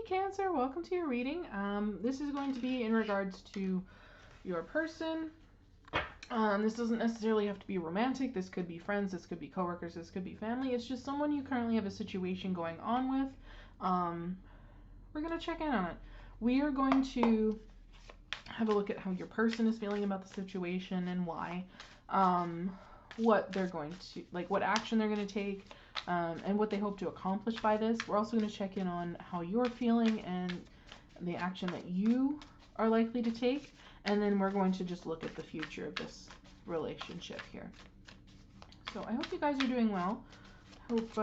Cancer, welcome to your reading. This is going to be in regards to your person. This doesn't necessarily have to be romantic. This could be friends, this could be coworkers, this could be family. It's just someone you currently have a situation going on with. We're going to check in on it. We are going to have a look at how your person is feeling about the situation and why. What they're going to, like what action they're going to take, and what they hope to accomplish by this. We're also going to check in on how you're feeling and the action that you are likely to take. And then we're going to just look at the future of this relationship here. So I hope you guys are doing well. I hope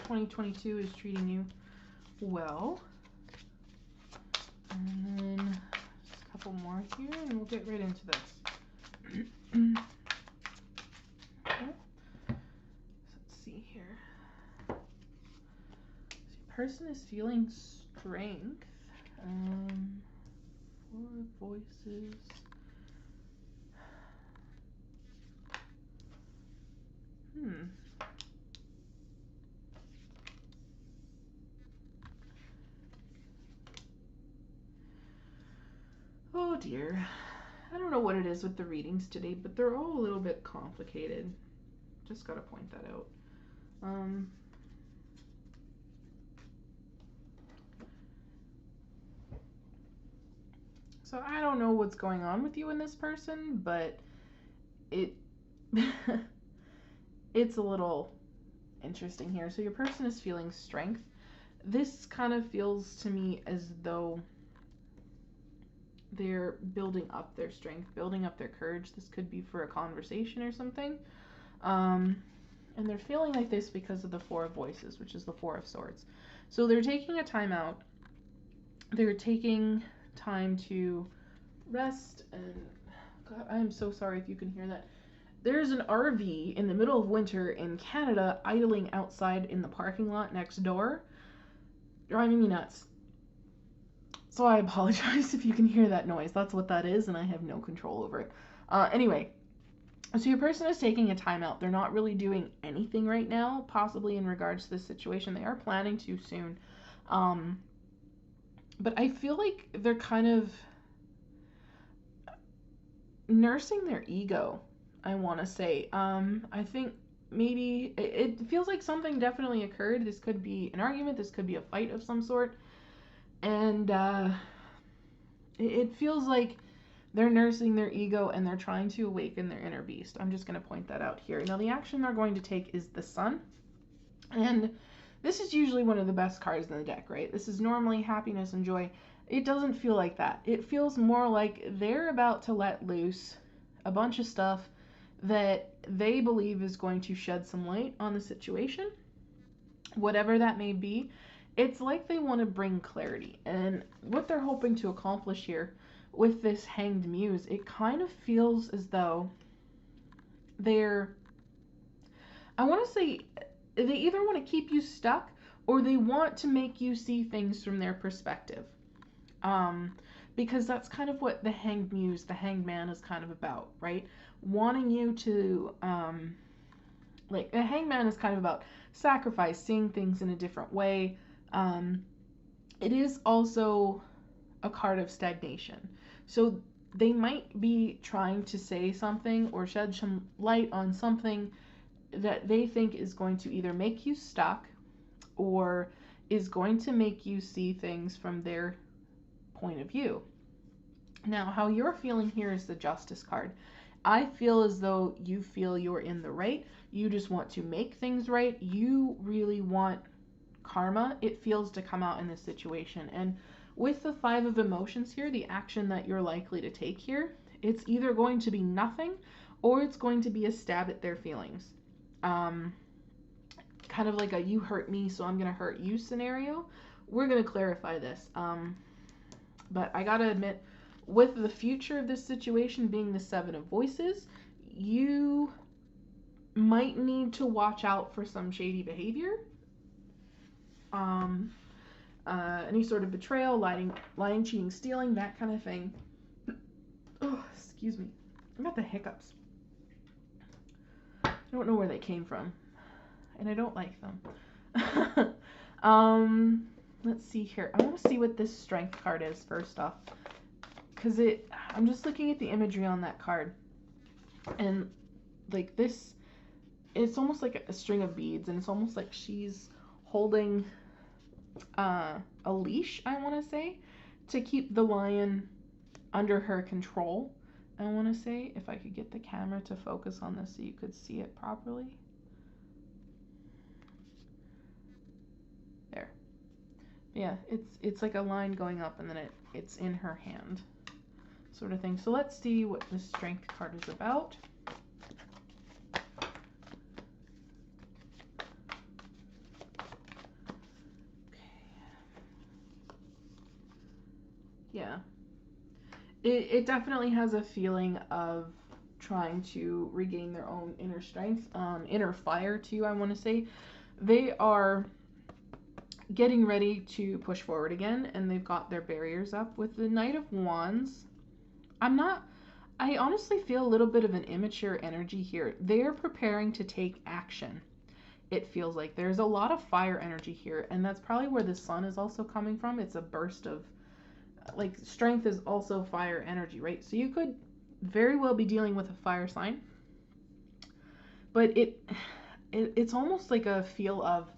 2022 is treating you well. And then just a couple more here and we'll get right into this. Okay. So let's see here. So your person is feeling strength. 4 voices. Oh dear. I don't know what it is with the readings today, but they're all a little bit complicated. Just gotta point that out. So I don't know what's going on with you and this person, but it's a little interesting here. So your person is feeling strength. This kind of feels to me as though they're building up their strength, building up their courage. This could be for a conversation or something. And they're feeling like this because of the 4 of voices, which is the 4 of swords. So they're taking a time out. They're taking time to rest. And God, I am so sorry if you can hear that. There's an RV in the middle of winter in Canada idling outside in the parking lot next door, driving me nuts. So I apologize if you can hear that noise. That's what that is, and I have no control over it. Anyway, so your person is taking a time out. They're not really doing anything right now, possibly in regards to this situation. They are planning to soon. But I feel like they're kind of nursing their ego, I want to say. I think maybe it feels like something definitely occurred. This could be an argument. This could be a fight of some sort. And it feels like they're nursing their ego and they're trying to awaken their inner beast. I'm just going to point that out here. Now, the action they're going to take is the Sun. And this is usually one of the best cards in the deck, right? This is normally happiness and joy. It doesn't feel like that. It feels more like they're about to let loose a bunch of stuff that they believe is going to shed some light on the situation, whatever that may be. It's like they want to bring clarity. And what they're hoping to accomplish here with this Hanged Muse, it kind of feels as though they're, I want to say, they either want to keep you stuck or they want to make you see things from their perspective. Because that's kind of what the Hanged Muse, the Hanged Man is kind of about, right? Wanting you to, like, the Hanged Man is kind of about sacrifice, seeing things in a different way. It is also a card of stagnation. So they might be trying to say something or shed some light on something that they think is going to either make you stuck or is going to make you see things from their point of view. Now, how you're feeling here is the Justice card. I feel as though you feel you're in the right. You just want to make things right. You really want karma, it feels, to come out in this situation. And with the 5 of emotions here, the action that you're likely to take here, it's either going to be nothing or it's going to be a stab at their feelings. Kind of like a you hurt me, so I'm going to hurt you scenario. We're going to clarify this. But I got to admit, with the future of this situation being the 7 of voices, you might need to watch out for some shady behavior. Any sort of betrayal, lying, cheating, stealing, that kind of thing. Oh, excuse me. I got the hiccups. I don't know where they came from, and I don't like them. let's see here. I want to see what this Strength card is first off. Because I'm just looking at the imagery on that card. And like this, it's almost like a string of beads. And it's almost like she's holding a leash, I want to say, to keep the lion under her control. I want to say, if I could get the camera to focus on this so you could see it properly. There. Yeah, it's like a line going up and then it's in her hand, sort of thing. So let's see what the Strength card is about. Yeah. It definitely has a feeling of trying to regain their own inner strength, inner fire too, I want to say. They are getting ready to push forward again, and they've got their barriers up. With the Knight of Wands, I honestly feel a little bit of an immature energy here. They're preparing to take action. It feels like there's a lot of fire energy here, and that's probably where the Sun is also coming from. It's a burst of, like, strength is also fire energy, right? So you could very well be dealing with a fire sign, but it's almost like a feel of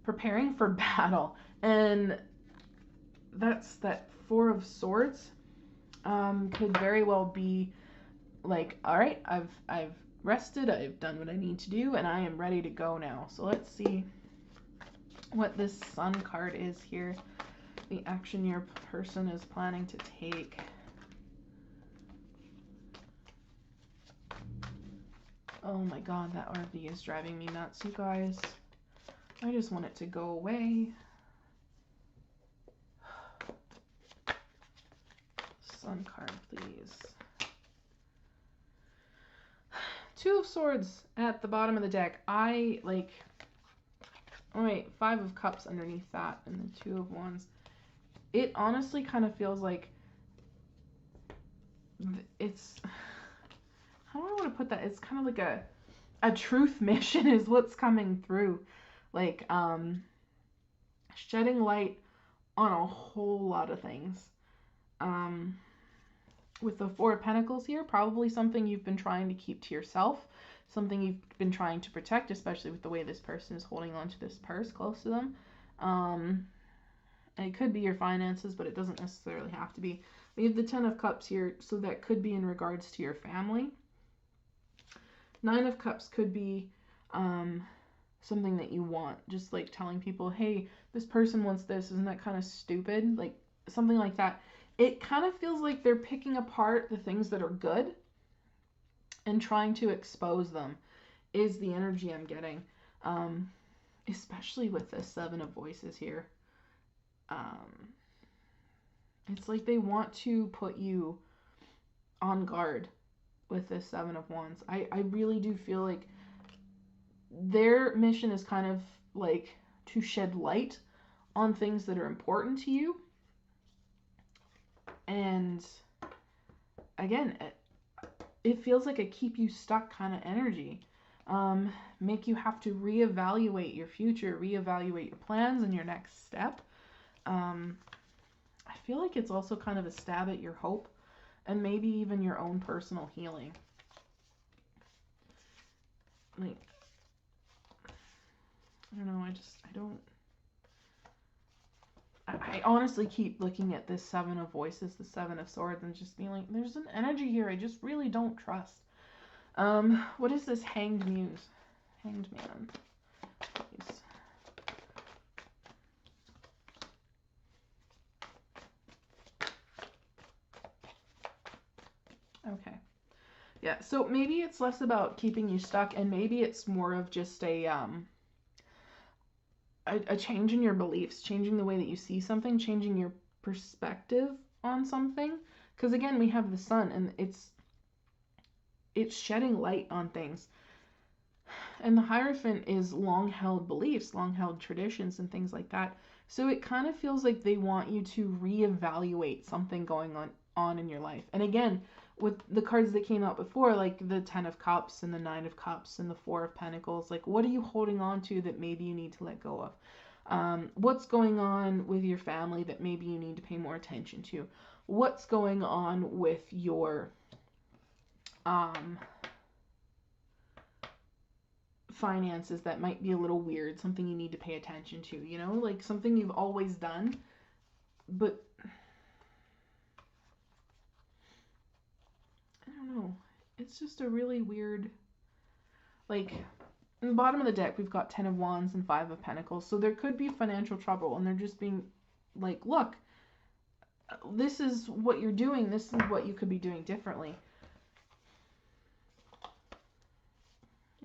preparing for battle. And that's that Four of Swords could very well be like, all right, I've rested, I've done what I need to do, and I am ready to go now. So let's see what this Sun card is here. The action your person is planning to take. Oh my god, that RV is driving me nuts, you guys. I just want it to go away. Sun card, please. Two of Swords at the bottom of the deck. Oh wait, Five of Cups underneath that, and the Two of Wands. It honestly kind of feels like it's, how do I want to put that? It's kind of like a truth mission is what's coming through. Like, shedding light on a whole lot of things. With the Four of Pentacles here, probably something you've been trying to keep to yourself, something you've been trying to protect, especially with the way this person is holding on to this purse close to them. It could be your finances, but it doesn't necessarily have to be. We have the Ten of Cups here, so that could be in regards to your family. Nine of Cups could be something that you want, just like telling people, hey, this person wants this, isn't that kind of stupid? Like, something like that. It kind of feels like they're picking apart the things that are good and trying to expose them, is the energy I'm getting. Especially with the Seven of Voices here. It's like they want to put you on guard with this Seven of Wands. I really do feel like their mission is kind of like to shed light on things that are important to you. And again, it feels like a keep you stuck kind of energy. Make you have to reevaluate your future, reevaluate your plans and your next step. I feel like it's also kind of a stab at your hope and maybe even your own personal healing. Like, I don't know, I honestly keep looking at this Seven of Voices, the Seven of Swords, and just being like, there's an energy here I just really don't trust. What is this Hanged Muse? Hanged Man. Please. Okay. Yeah, so maybe it's less about keeping you stuck, and maybe it's more of just a change in your beliefs, changing the way that you see something, changing your perspective on something. Because again, we have the Sun, and it's shedding light on things. And the Hierophant is long-held beliefs, long-held traditions, and things like that. So it kind of feels like they want you to reevaluate something going on in your life. And again, with the cards that came out before, like the Ten of Cups and the Nine of Cups and the Four of Pentacles, like, what are you holding on to that maybe you need to let go of? What's going on with your family that maybe you need to pay more attention to? What's going on with your finances that might be a little weird, something you need to pay attention to, you know, like something you've always done, but I don't know. It's just a really weird, like, in the bottom of the deck, we've got 10 of Wands and 5 of Pentacles. So there could be financial trouble, and they're just being like, look, this is what you're doing. This is what you could be doing differently.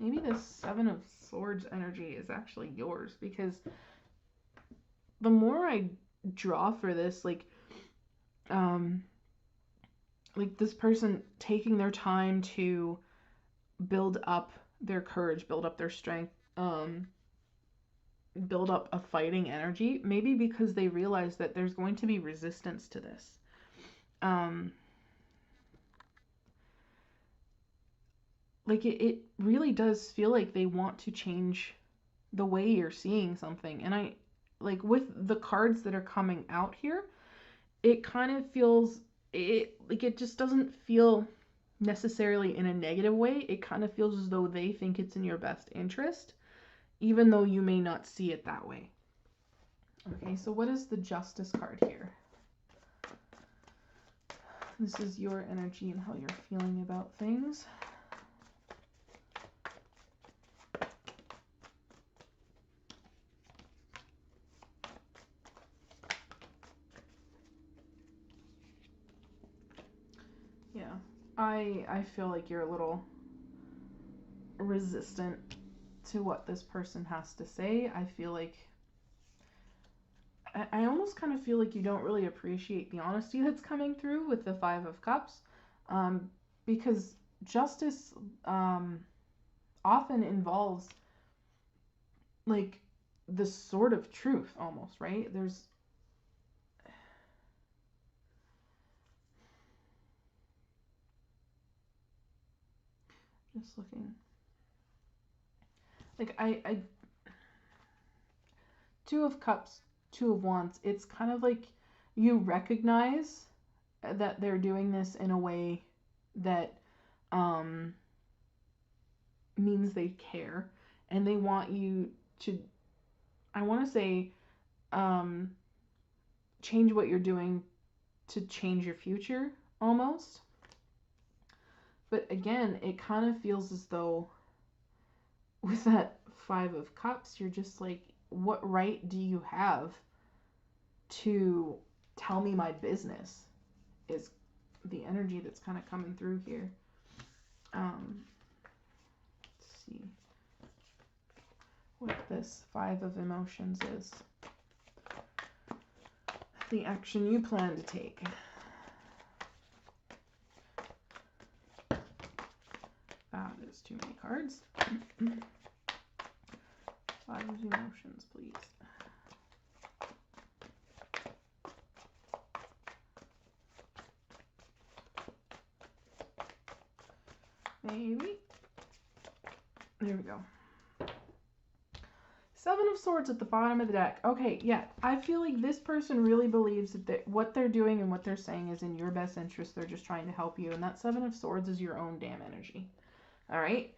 Maybe this 7 of Swords energy is actually yours, because the more I draw for this, like this person taking their time to build up their courage, build up their strength, build up a fighting energy, maybe because they realize that there's going to be resistance to this. Like it really does feel like they want to change the way you're seeing something. And I, like, with the cards that are coming out here, it kind of feels, it just doesn't feel necessarily in a negative way. It kind of feels as though they think it's in your best interest, even though you may not see it that way. Okay, so what is the Justice card here? This is your energy and how you're feeling about things. Yeah, I feel like you're a little resistant to what this person has to say. I feel like I almost kind of feel like you don't really appreciate the honesty that's coming through with the 5 of Cups, because justice often involves like the sort of truth almost, right? There's just looking like I 2 of Cups, 2 of Wands, it's kind of like you recognize that they're doing this in a way that means they care, and they want you to, I want to say, change what you're doing to change your future almost. But again, it kind of feels as though with that 5 of Cups, you're just like, what right do you have to tell me my business, is the energy that's kind of coming through here. Let's see what this 5 of Emotions is. The action you plan to take. That is too many cards. 5 of Emotions, please. Maybe. There we go. 7 of Swords at the bottom of the deck. Okay, yeah. I feel like this person really believes that what they're doing and what they're saying is in your best interest. They're just trying to help you. And that 7 of Swords is your own damn energy. All right?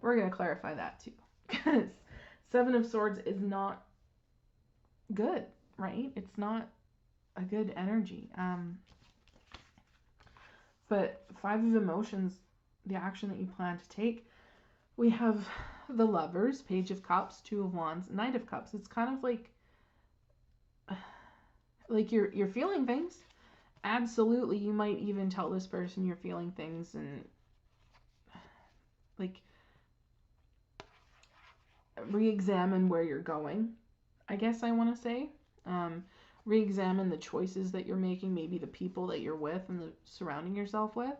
We're going to clarify that too. Because 7 of Swords is not good, right? It's not a good energy. But 5 of Emotions, the action that you plan to take, we have the Lovers, Page of Cups, 2 of Wands, Knight of Cups. It's kind of like you're feeling things. Absolutely, you might even tell this person you're feeling things, and like re-examine where you're going, I guess I want to say. Re-examine the choices that you're making, maybe the people that you're with and the surrounding yourself with.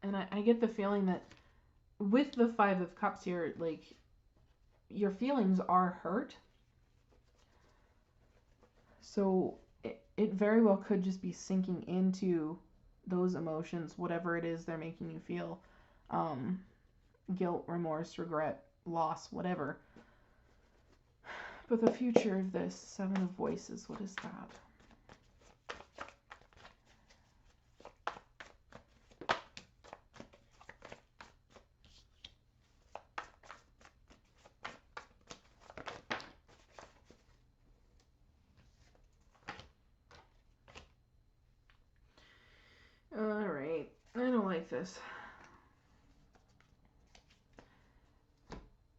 And I get the feeling that with the 5 of Cups here, like, your feelings are hurt. So it very well could just be sinking into those emotions, whatever it is they're making you feel. Guilt, remorse, regret, loss, whatever. But the future of this, Seven of Voices, what is that? Alright, I don't like this.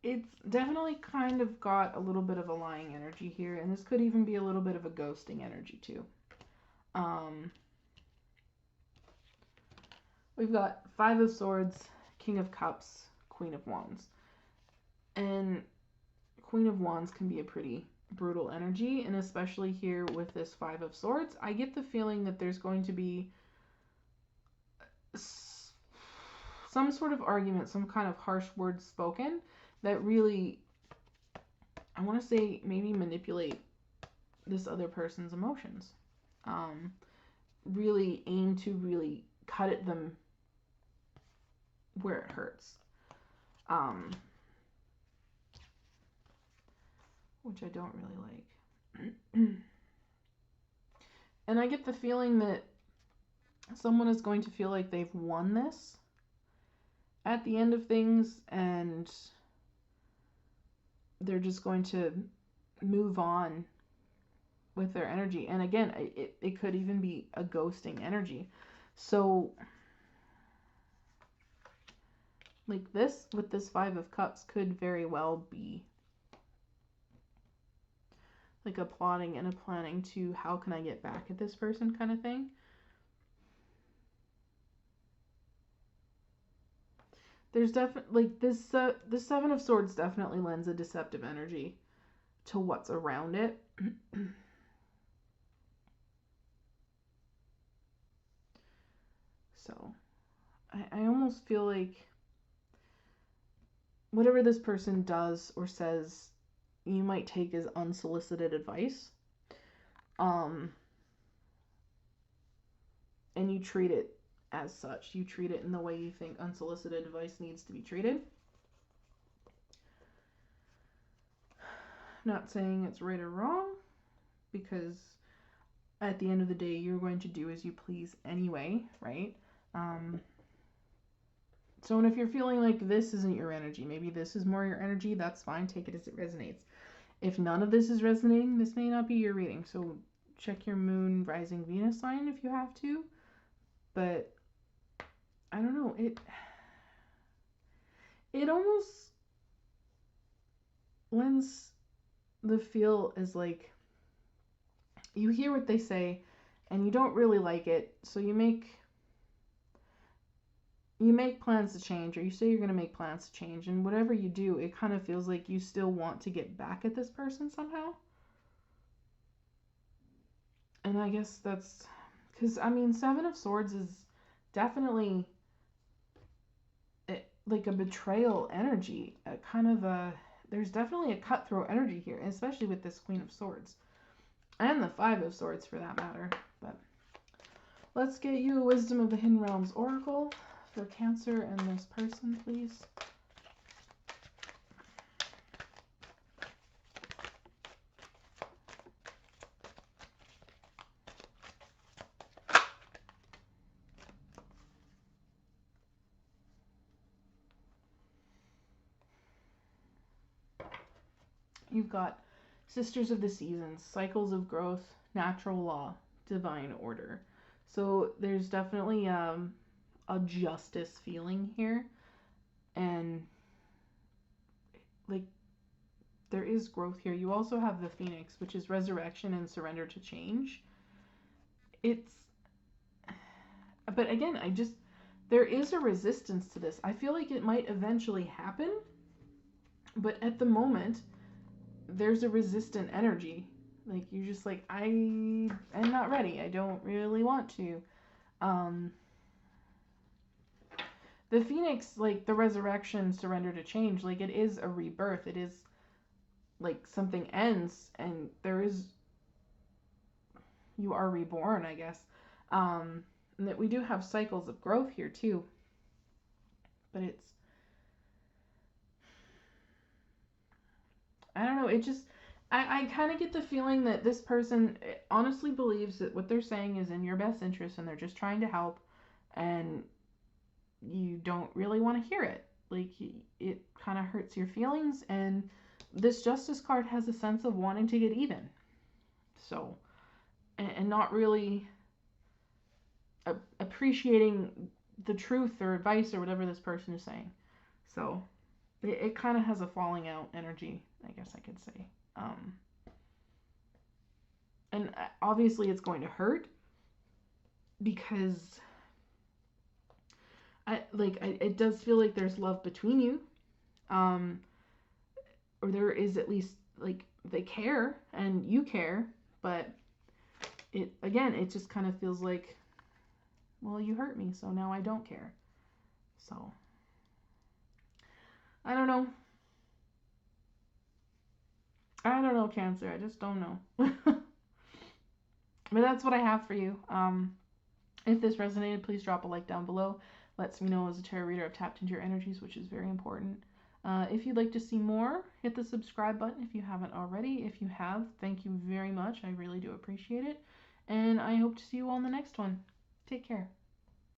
It's definitely kind of got a little bit of a lying energy here, and this could even be a little bit of a ghosting energy too. We've got Five of Swords, King of Cups, Queen of Wands. And Queen of Wands can be a pretty brutal energy, and especially here with this Five of Swords, I get the feeling that there's going to be some sort of argument, some kind of harsh words spoken that really, I want to say, maybe manipulate this other person's emotions. Really aim to really cut at them where it hurts. Which I don't really like. And I get the feeling that someone is going to feel like they've won this at the end of things, and they're just going to move on with their energy. And again, it could even be a ghosting energy. So like this with this Five of Cups could very well be like a plotting and a planning to how can I get back at this person kind of thing. There's definitely like this the Seven of Swords definitely lends a deceptive energy to what's around it. So I almost feel like whatever this person does or says, you might take as unsolicited advice. And you treat it as such. You treat it in the way you think unsolicited advice needs to be treated. Not saying it's right or wrong, because at the end of the day, you're going to do as you please anyway, right? So, and if you're feeling like this isn't your energy, maybe this is more your energy, that's fine. Take it as it resonates. If none of this is resonating, this may not be your reading. So check your moon, rising, Venus sign if you have to. But I don't know, it almost lends the feel as like you hear what they say and you don't really like it, so you make plans to change, or you say you're going to make plans to change, and whatever you do, it kind of feels like you still want to get back at this person somehow. And I guess that's because, I mean, Seven of Swords is definitely like a betrayal energy, a kind of a, there's definitely a cutthroat energy here, especially with this Queen of Swords and the Five of Swords for that matter. But let's get you a Wisdom of the Hidden Realms Oracle for Cancer and this person, please. You've got Sisters of the Seasons, Cycles of Growth, Natural Law, Divine Order. So there's definitely a justice feeling here, and like there is growth here. You also have the Phoenix, which is resurrection and surrender to change. But again, there is a resistance to this. I feel like it might eventually happen, but at the moment there's a resistant energy. Like you're just like, I am not ready. I don't really want to. The Phoenix, like the resurrection, surrender to change, like it is a rebirth. It is like something ends and you are reborn, I guess. And that we do have cycles of growth here too. but I don't know, it just, I kind of get the feeling that this person honestly believes that what they're saying is in your best interest and they're just trying to help, and you don't really want to hear it. Like, it kind of hurts your feelings, and this Justice card has a sense of wanting to get even. So, and not really appreciating the truth or advice or whatever this person is saying. So, it kind of has a falling out energy, I guess I could say. And obviously it's going to hurt because it does feel like there's love between you, or there is, at least, like, they care and you care, but it just kind of feels like, well, you hurt me, so now I don't care. So I don't know, Cancer. I just don't know. But that's what I have for you. If this resonated, please drop a like down below. Lets me know as a tarot reader I've tapped into your energies, which is very important. If you'd like to see more, hit the subscribe button if you haven't already. If you have, thank you very much. I really do appreciate it. And I hope to see you all in the next one. Take care.